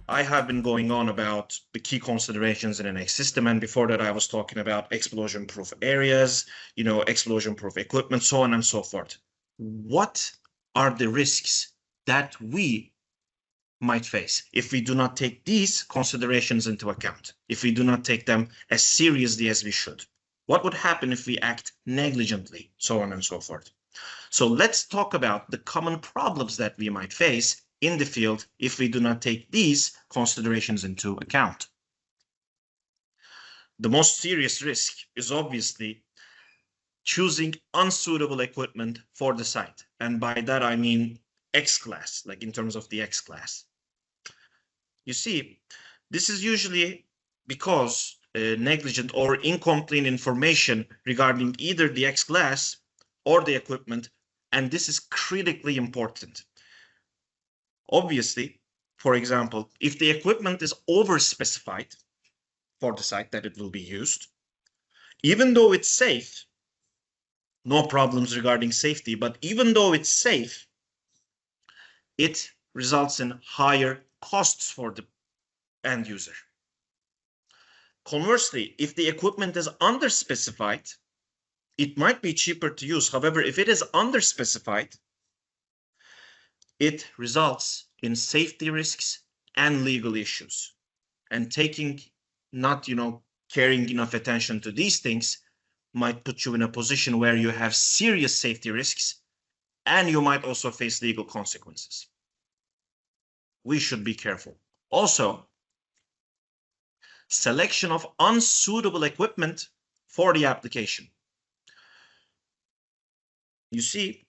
I have been going on about the key considerations in an X system, and before that I was talking about explosion-proof areas, explosion-proof equipment, so on and so forth. What are the risks that we might face if we do not take these considerations into account, if we do not take them as seriously as we should? What would happen if we act negligently, so on and so forth? So let's talk about the common problems that we might face in the field if we do not take these considerations into account. The most serious risk is obviously choosing unsuitable equipment for the site. And by that, I mean X-class, like in terms of the X-class. You see, this is usually because negligent or incomplete information regarding either the X-class or the equipment, and this is critically important. Obviously, for example, if the equipment is overspecified for the site that it will be used, even though it's safe, no problems regarding safety, but even though it's safe, it results in higher costs for the end user. Conversely, if the equipment is underspecified, it might be cheaper to use. However, if it is underspecified, it results in safety risks and legal issues. And not caring enough attention to these things might put you in a position where you have serious safety risks and you might also face legal consequences. We should be careful. Also, selection of unsuitable equipment for the application. You see,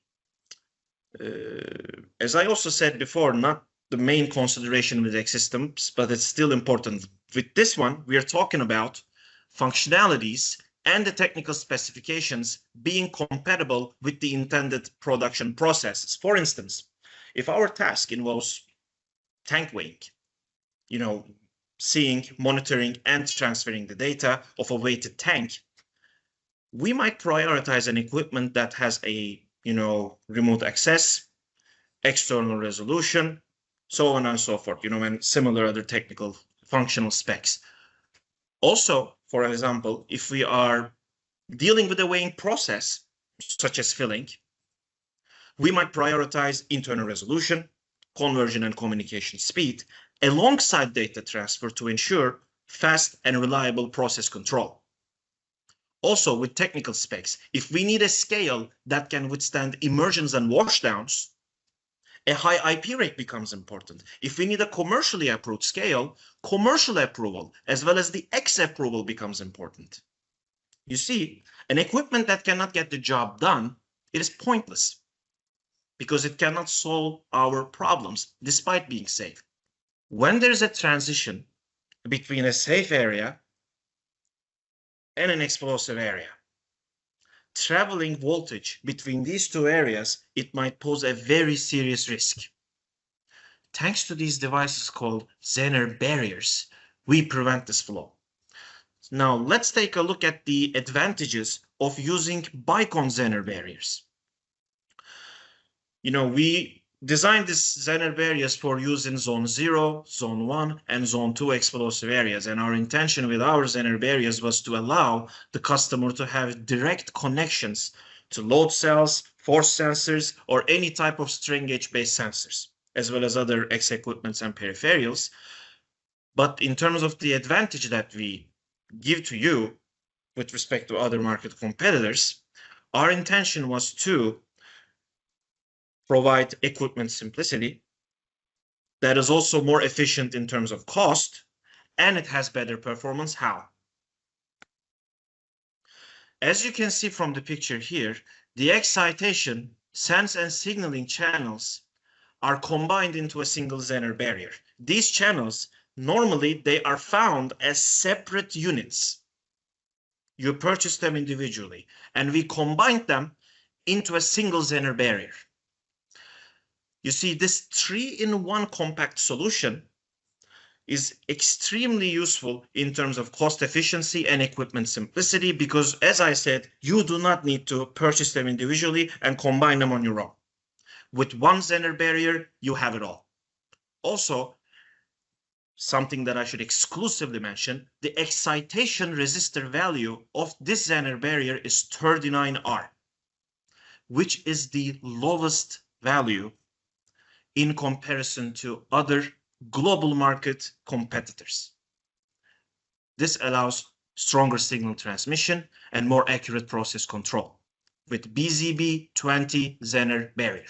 as I also said before, not the main consideration with X systems, but it's still important. With this one, we are talking about functionalities and the technical specifications being compatible with the intended production processes. For instance, if our task involves tank weighing, seeing, monitoring, and transferring the data of a weighted tank, we might prioritize an equipment that has a remote access, external resolution, so on and so forth, and similar other technical functional specs. Also, for example, if we are dealing with a weighing process, such as filling, we might prioritize internal resolution, conversion and communication speed, alongside data transfer to ensure fast and reliable process control. Also, with technical specs, if we need a scale that can withstand immersions and washdowns, a high IP rate becomes important. If we need a commercially approved scale, commercial approval as well as the X approval becomes important. You see, an equipment that cannot get the job done, it is pointless because it cannot solve our problems despite being safe. When there is a transition between a safe area and an explosive area, traveling voltage between these two areas, it might pose a very serious risk. Thanks to these devices called Zener barriers, we prevent this flow. Now let's take a look at the advantages of using Baykon Zener barriers. We designed these Zener barriers for use in Zone 0, Zone 1, and Zone 2 explosive areas. And our intention with our Zener barriers was to allow the customer to have direct connections to load cells, force sensors, or any type of strain gauge-based sensors, as well as other X equipments and peripherals. But in terms of the advantage that we give to you with respect to other market competitors, our intention was to provide equipment simplicity that is also more efficient in terms of cost, and it has better performance. How? As you can see from the picture here, the excitation, sense, and signaling channels are combined into a single Zener barrier. These channels, normally they are found as separate units. You purchase them individually, and we combined them into a single Zener barrier. You see, this 3-in-1 compact solution is extremely useful in terms of cost efficiency and equipment simplicity because, as I said, you do not need to purchase them individually and combine them on your own. With one Zener barrier, you have it all. Also, something that I should exclusively mention, the excitation resistor value of this Zener barrier is 39R, which is the lowest value in comparison to other global market competitors. This allows stronger signal transmission and more accurate process control with BZB 20 Zener barrier.